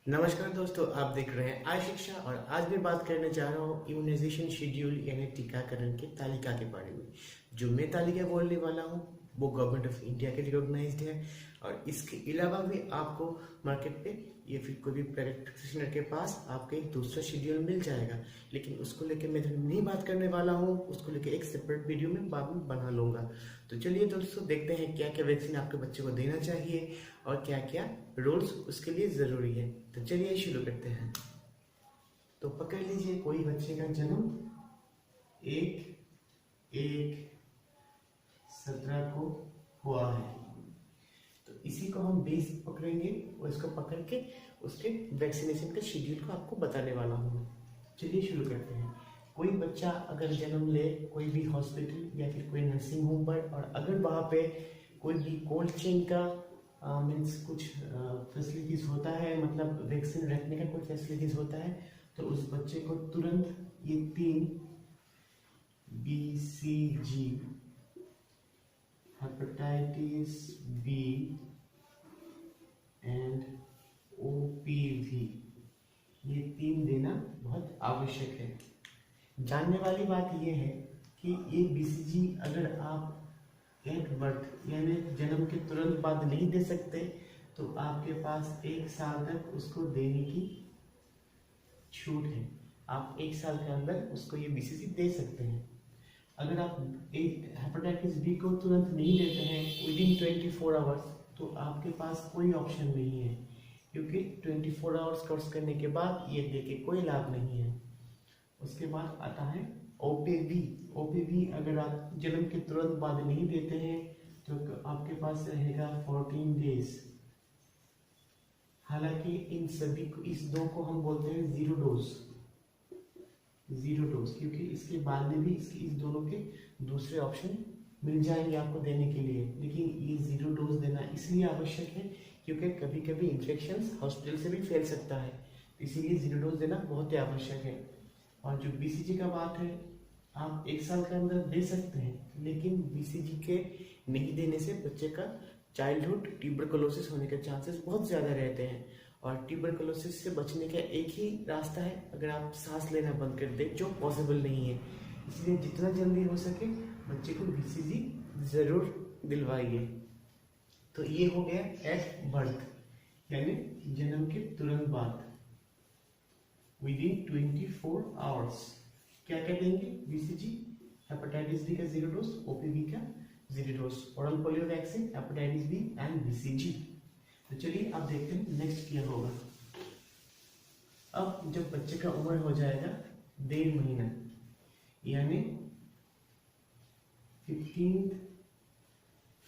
नमस्कार दोस्तों, आप देख रहे हैं आई शिक्षा और आज मैं बात करने जा रहा हूँ इम्यूनाइजेशन शेड्यूल यानी टीकाकरण के तालिका के बारे में। जो मैं तालिका बोलने वाला हूँ वो गवर्नमेंट ऑफ इंडिया के रिकॉग्नाइज्ड है और इसके अलावा भी आपको मार्केट पे या फिर कोई भी प्रैक्टिशनर के पास आपको एक दूसरा शेड्यूल मिल जाएगा। लेकिन उसको लेके मैं नहीं बात करने वाला हूँ, उसको लेके एक सेपरेट वीडियो में बाद में बना लूँगा। तो चलिए दोस्तों, देखते हैं क्या क्या वैक्सीन आपके बच्चे को देना चाहिए और क्या क्या रूल्स उसके लिए ज़रूरी है। तो चलिए शुरू करते हैं। तो पकड़ लीजिए, कोई बच्चे का जन्म 1/1/17 को हुआ है तो इसी को हम बेस पकड़ेंगे और इसको पकड़ के उसके वैक्सीनेशन के शेड्यूल को आपको बताने वाला हूँ। चलिए शुरू करते हैं। कोई बच्चा अगर जन्म ले कोई भी हॉस्पिटल या फिर कोई नर्सिंग होम पर और अगर वहाँ पे कोई भी कोल्ड चेन का मीन्स कुछ फैसिलिटीज़ होता है, मतलब वैक्सीन रखने का कोई फैसिलिटीज़ होता है, तो उस बच्चे को तुरंत ये 3 BCG hepatitis B and OPV ये 3 देना बहुत आवश्यक है। जानने वाली बात यह है कि ये BCG अगर आप एट बर्थ यानी जन्म के तुरंत बाद नहीं दे सकते तो आपके पास 1 साल तक उसको देने की छूट है। आप 1 साल के अंदर उसको ये BCG दे सकते हैं। अगर आप एक हेपेटाइटिस बी को तुरंत नहीं देते हैं विदिन 24 आवर्स तो आपके पास कोई ऑप्शन नहीं है, क्योंकि 24 आवर्स कोर्स करने के बाद ये दे के कोई लाभ नहीं है। उसके बाद आता है OPV अगर आप जन्म के तुरंत बाद नहीं देते हैं तो आपके पास रहेगा 14 डेज। हालांकि इन सभी को, इस दो को हम बोलते हैं जीरो डोज, क्योंकि इसके बाद में भी इस दोनों के दूसरे ऑप्शन मिल जाएंगे आपको देने के लिए। लेकिन ये जीरो डोज देना इसलिए आवश्यक है क्योंकि कभी कभी इन्फेक्शन हॉस्पिटल से भी फैल सकता है, इसीलिए जीरो डोज देना बहुत ही आवश्यक है। और जो BCG का बात है, आप 1 साल के अंदर दे सकते हैं, लेकिन BCG के नहीं देने से बच्चे का चाइल्डहुड ट्यूबरकुलोसिस होने के चांसेस बहुत ज़्यादा रहते हैं। और ट्यूबरकुलोसिस से बचने का एक ही रास्ता है, अगर आप सांस लेना बंद कर दें, जो पॉसिबल नहीं है। इसलिए जितना जल्दी हो सके बच्चे को BCG ज़रूर दिलवाइए। तो ये हो गया एट बर्थ यानी जन्म के तुरंत बाद विदिन 24 आवर्स। क्या क्या देंगे? BCG, हेपेटाइटिस बी का जीरो डोज, OPV का zero dose, oral polio vaccine, hepatitis B and BCG। तो चलिए अब देखते हैं नेक्स्ट क्या होगा। अब जब बच्चे का उम्र हो जाएगा 1.5 महीना यानी 15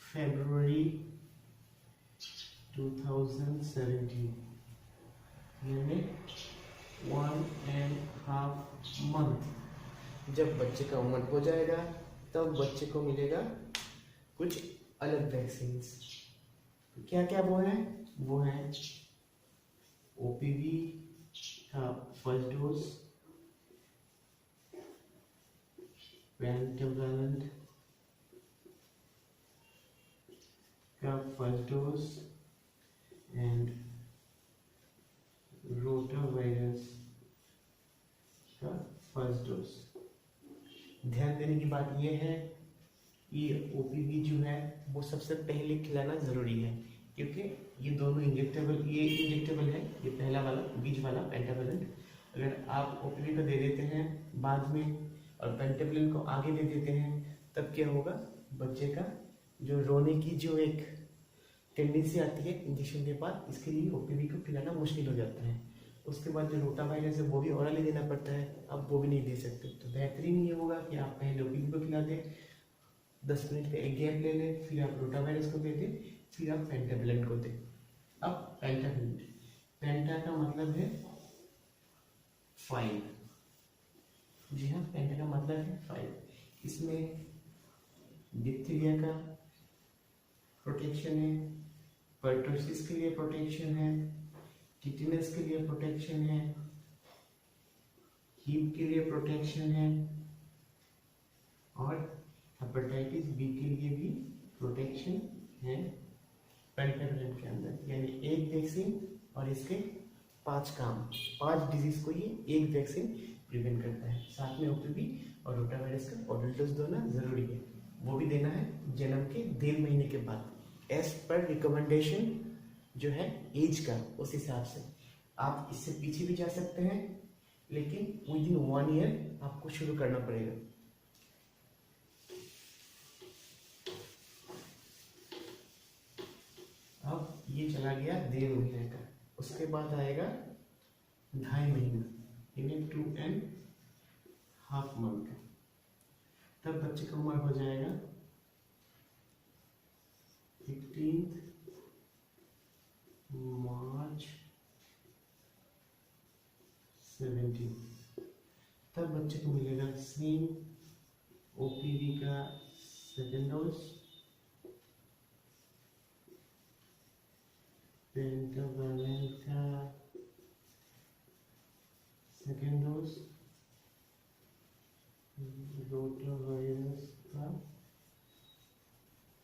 फरवरी 2017 यानी 1.5 मंथ जब बच्चे का उम्र हो जाएगा तब बच्चे को मिलेगा कुछ अलग वैक्सीन। क्या क्या वो है? वो है OPV का फर्स्ट डोज, पेंटावैलेंट का फर्स्ट डोज एंड रोटावायरस का फर्स्ट डोज। ध्यान देने की बात यह है, ये OPV जो है वो सबसे पहले खिलाना ज़रूरी है, क्योंकि ये दोनों इंजेक्टेबल है, ये पहला वाला बीच वाला पेंटावैलेंट। अगर आप OPV को दे देते हैं बाद में और पेंटावैलेंट को आगे दे देते हैं तब क्या होगा, बच्चे का जो रोने की जो एक टेंडेंसी आती है इंजेक्शन के बाद, इसके लिए OPV को खिलाना मुश्किल हो जाता है। उसके बाद जो रोटावायरस है वो भी ओरली देना पड़ता है, अब वो भी नहीं दे सकते। तो बेहतरीन ये होगा कि आप पहले OPV को खिला दें, 10 मिनट का एक गैप ले लें, फिर आप रोटावायरस को दे दें, फिर आप पेंटावैलेंट को दें। अब पेंटावैलेंट, पेंटा का मतलब है 5। जी हाँ, पेंटा का मतलब है 5। इसमें डिप्थीरिया का प्रोटेक्शन है, पर्टोसिस के लिए प्रोटेक्शन है, टिटेनस के लिए प्रोटेक्शन है, हीप के लिए प्रोटेक्शन है और हेपेटाइटिस बी के लिए भी प्रोटेक्शन है पेंटावैलेंट के अंदर। यानी एक वैक्सीन और इसके पांच डिजीज को ये एक वैक्सीन प्रिवेंट करता है। साथ में ओपीवी और रोटावायरस का ऑर्डर डोज देना जरूरी है, वो भी देना है जन्म के 1.5 महीने के बाद एज पर रिकमेंडेशन जो है एज का, उस हिसाब से। आप इससे पीछे भी जा सकते हैं, लेकिन विद इन 1 ईयर आपको शुरू करना पड़ेगा। अब ये चला गया 1.5 महीने का, उसके बाद आएगा 2.5 महीना, यानी 2.5 मंथ का। तब बच्चे का उम्र हो जाएगा 15 मार्च 17। तब बच्चे को मिलेगा सेम ओपीवी का सेकेंड डोज, पेंटावैलेंट का सेकेंड डोज, रोटावायरस का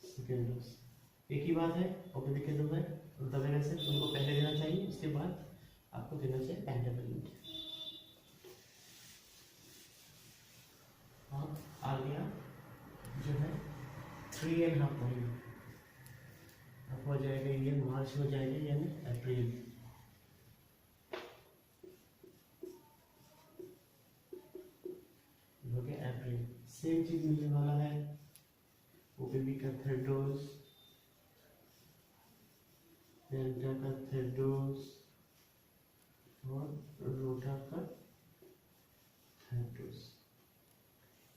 सेकेंड डोज। एक ही बात है, ओपीवी के 2 है, रोटावायरस है, उनको पहले देना चाहिए, उसके बाद आपको देना चाहिए पेंटावैलेंट। अब आ गया जो है 3.5 महीने, अब हो जाएगा ये मार्च हो जाएगा, यानी अप्रैल। हो गया अप्रैल। सेम चीज मिलने वाला है, ओपीवी का 3rd डोज, पेंटा का 3rd डोज और रोटा का 3rd डोज।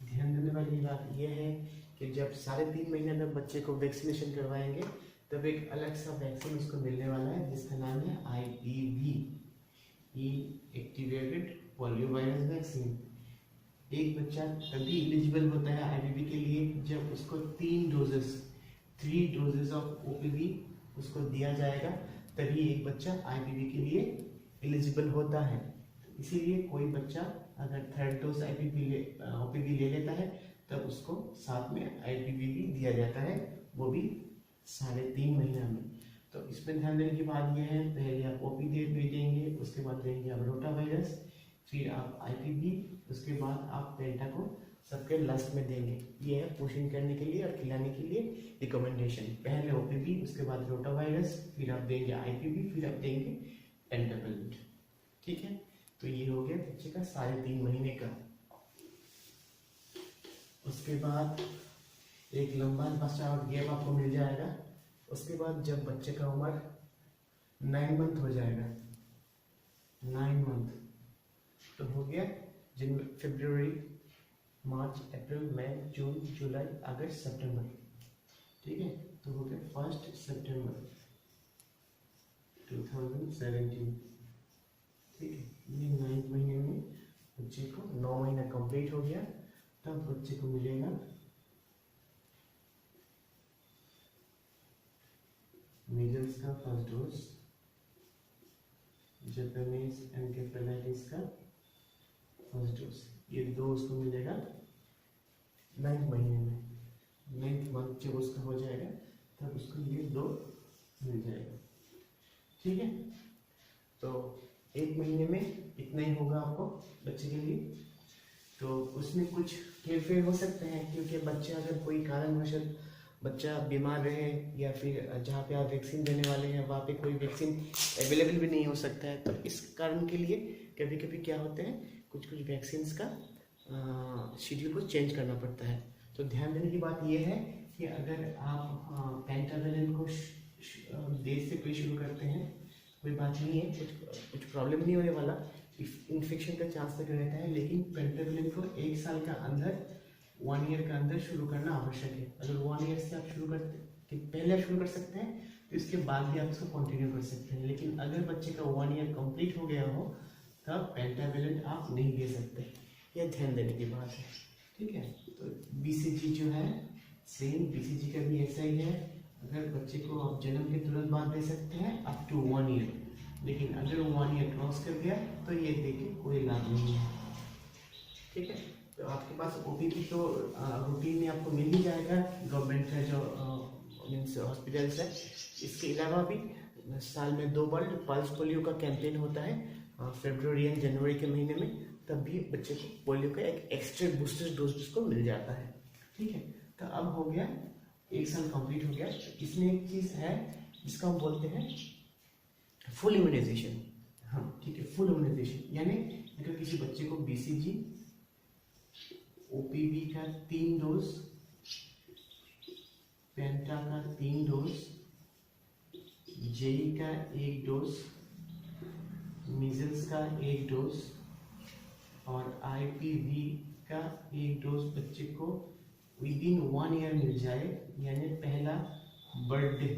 ध्यान देने वाली बात यह है कि जब 3.5 महीने में बच्चे को वैक्सीनेशन करवाएंगे, तब एक अलग सा वैक्सीन उसको मिलने वाला है, जिसका नाम है IPV, activated polio virus vaccine. एक बच्चा तभी एलिजिबल होता है IPV के लिए जब उसको 3 डोजेस ऑफ OPV उसको दिया जाएगा, तभी एक बच्चा IPV के लिए एलिजिबल होता है। इसीलिए कोई बच्चा अगर 3rd डोज OPV ले लेता है, तब उसको साथ में IPV भी दिया जाता है, वो भी 3.5 महीना में। तो इसमें ध्यान देने की बात यह है, पहले आप OPV देंगे, उसके बाद देंगे आप रोटावायरस, फिर आप IPV, उसके बाद आप पेंटा को सबके लास्ट में देंगे। ये है पोषण करने के लिए और खिलाने के लिए रिकमेंडेशन। पहले OPV, उसके बाद रोटावायरस, फिर आप देंगे IPV, फिर आप देंगे पेंटावैलेंट। ठीक है, तो ये हो गया बच्चे का 3.5 महीने का। उसके बाद एक लंबा बच्चा और गैप आपको मिल जाएगा। उसके बाद जब बच्चे का उम्र 9 मंथ हो जाएगा, 9 मंथ, तो हो गया फरवरी, मार्च, अप्रैल, मई, जून, जुलाई, अगस्त, सितंबर। ठीक है, तो हो गया 1 सितंबर 2017। ठीक है, ये 9 महीने में बच्चे को 9 महीना कंप्लीट हो गया। तब बच्चे को मिलेगा मीजल्स का 1st डोज, जापानीज एनकेफेलाइटिस का 1st डोज। ये 2 उसको मिलेगा 9 महीने में। 9th मंथ जब उसका हो जाएगा, तब उसको ये 2 मिल जाएगा। ठीक है, तो 1 महीने में इतना ही होगा आपको बच्चे के लिए। तो उसमें कुछ हेरफेर हो सकते हैं, क्योंकि बच्चा अगर कोई कारणवश बच्चा बीमार रहे, या फिर जहाँ पे आप वैक्सीन देने वाले हैं वहाँ पे कोई वैक्सीन अवेलेबल भी नहीं हो सकता है, तो इस कारण के लिए कभी कभी क्या होते हैं, कुछ वैक्सीन का शेड्यूल को चेंज करना पड़ता है। तो ध्यान देने की बात यह है कि अगर आप पेंटावैलेंट को देर से कोई शुरू करते हैं, कोई बात नहीं है, कुछ प्रॉब्लम नहीं होने वाला, इन्फेक्शन का चांस तक रहता है, लेकिन पेंटावैलेंट को 1 साल का अंदर, 1 ईयर का अंदर शुरू करना आवश्यक है। अगर 1 ईयर से आप शुरू करते पहले आप शुरू कर सकते हैं, तो इसके बाद भी आप इसको कंटिन्यू कर सकते हैं। लेकिन अगर बच्चे का 1 ईयर कंप्लीट हो गया हो, तब पेंटावैलेंट आप नहीं दे सकते। यह ध्यान देने की बात है। ठीक है, तो BCG जो है, सेम BCG का भी ऐसा ही है। अगर बच्चे को आप जन्म के तुरंत बाद दे सकते हैं अप टू 1 ईयर, लेकिन अगर 1 ईयर क्रॉस कर गया तो ये देके कोई लाभ नहीं है। ठीक है, तो आपके पास OPV तो रूटीन में आपको मिल ही जाएगा, गवर्नमेंट का जो मीन्स हॉस्पिटल्स है। इसके अलावा भी साल में 2 बार पल्स पोलियो का कैंपेन होता है फरवरी एंड जनवरी के महीने में, तब भी बच्चे को पोलियो का एक एक्स्ट्रा बूस्टर डोज जिसको मिल जाता है। ठीक है, तो अब हो गया 1 साल कंप्लीट हो गया। इसमें एक चीज है जिसको हम बोलते हैं फुल इम्यूनाइजेशन। हाँ ठीक है, फुल इम्यूनाइजेशन यानी अगर किसी बच्चे को BCG OPV का 3 डोज, पेंटा का 3 डोज, जेई का 1 डोज, मीजल्स का 1 डोज और IPV का 1 डोज बच्चे को विदिन 1 ईयर मिल जाए, यानी पहला बर्थडे,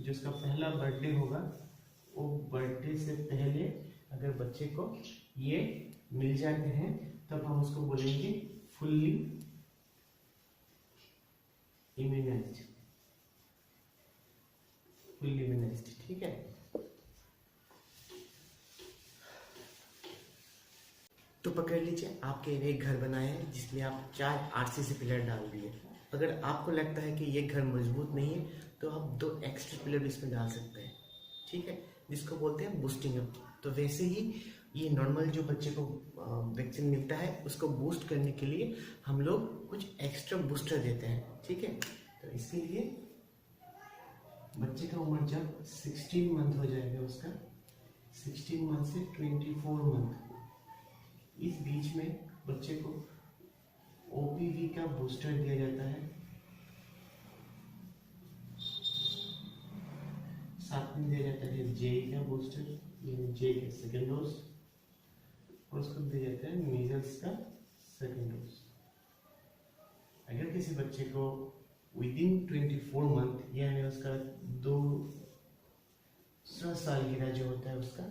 जो उसका पहला बर्थडे होगा वो बर्थडे से पहले अगर बच्चे को ये मिल जाते हैं तब हम उसको बोलेंगे फुल्ली इम्यूनाइज्ड। फुल्ली इम्यूनाइज्ड, ठीक है। तो पकड़ लीजिए, आपके एक घर बनाए हैं जिसमें आप 4 RCC पिलर डाल दिए। अगर आपको लगता है कि ये घर मजबूत नहीं है तो आप 2 एक्स्ट्रा पिलर इसमें डाल सकते हैं, ठीक है, जिसको बोलते हैं बूस्टिंग अप। तो वैसे ही ये नॉर्मल जो बच्चे को वैक्सीन मिलता है उसको बूस्ट करने के लिए हम लोग कुछ एक्स्ट्रा बूस्टर देते हैं, ठीक है। तो इसके लिए बच्चे का उम्र जब 16 मंथ हो जाएगा, उसका 16 मंथ से 24 मंथ, इस बीच में बच्चे को OPV का बूस्टर दिया जाता है। साथ में दिया जाता है जेई का बूस्टर, यानी जेई का 2nd डोज, और उसको दिया जाता है मीजल्स का 2nd डोज। अगर किसी बच्चे को विदिन 24 मंथ यानी उसका 2 सालगिरह जो होता है उसका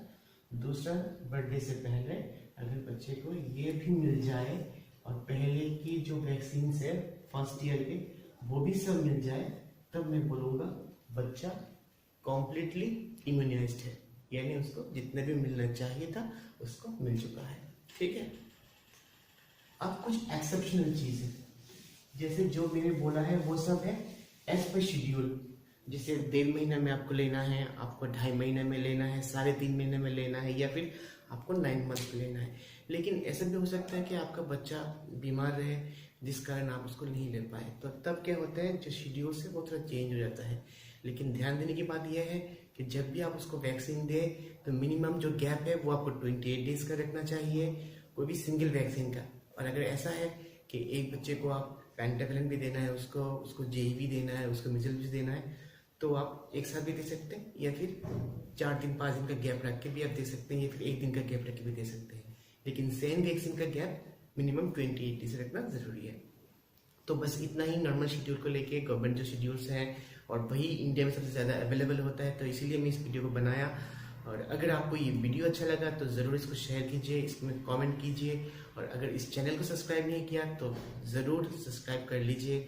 दूसरा बर्थडे से पहले अगर बच्चे को ये भी मिल जाए और पहले की जो वैक्सीन है फर्स्ट ईयर के वो भी सब मिल जाए, तब मैं बोलूँगा बच्चा कॉम्प्लीटली इम्यूनाइज्ड है, यानी उसको जितने भी मिलना चाहिए था उसको मिल चुका है, ठीक है। अब कुछ एक्सेप्शनल चीज़ है, जैसे जो मैंने बोला है वो सब है एज पर शेड्यूल। जैसे 1.5 महीना में आपको लेना है, आपको 2.5 महीने में लेना है, 3.5 महीने में लेना है, या फिर आपको 9 मंथ में लेना है। लेकिन ऐसा भी हो सकता है कि आपका बच्चा बीमार रहे जिस कारण आप उसको नहीं ले पाए, तो तब क्या होता है जो शेड्यूल से वो थोड़ा चेंज हो जाता है। लेकिन ध्यान देने की बात यह है कि जब भी आप उसको वैक्सीन दें तो मिनिमम जो गैप है वो आपको 28 डेज का रखना चाहिए, कोई भी सिंगल वैक्सीन का। और अगर ऐसा है कि एक बच्चे को आप पेंटावैलेंट भी देना है, उसको जेई भी देना है, उसको मिजल्स भी देना है, तो आप एक साथ भी दे सकते हैं, या फिर 4 दिन 5 दिन का गैप रख के भी आप दे सकते हैं, या फिर 1 दिन का गैप रख के भी दे सकते हैं। लेकिन सेम वैक्सीन का गैप मिनिमम 28 डेज रखना जरूरी है। तो बस इतना ही नॉर्मल शेड्यूल को लेके गवर्नमेंट जो शेड्यूल्स हैं, और वही इंडिया में सबसे ज़्यादा अवेलेबल होता है, तो इसीलिए मैं इस वीडियो को बनाया। और अगर आपको ये वीडियो अच्छा लगा तो ज़रूर इसको शेयर कीजिए, इसमें कमेंट कीजिए, और अगर इस चैनल को सब्सक्राइब नहीं किया तो ज़रूर सब्सक्राइब कर लीजिए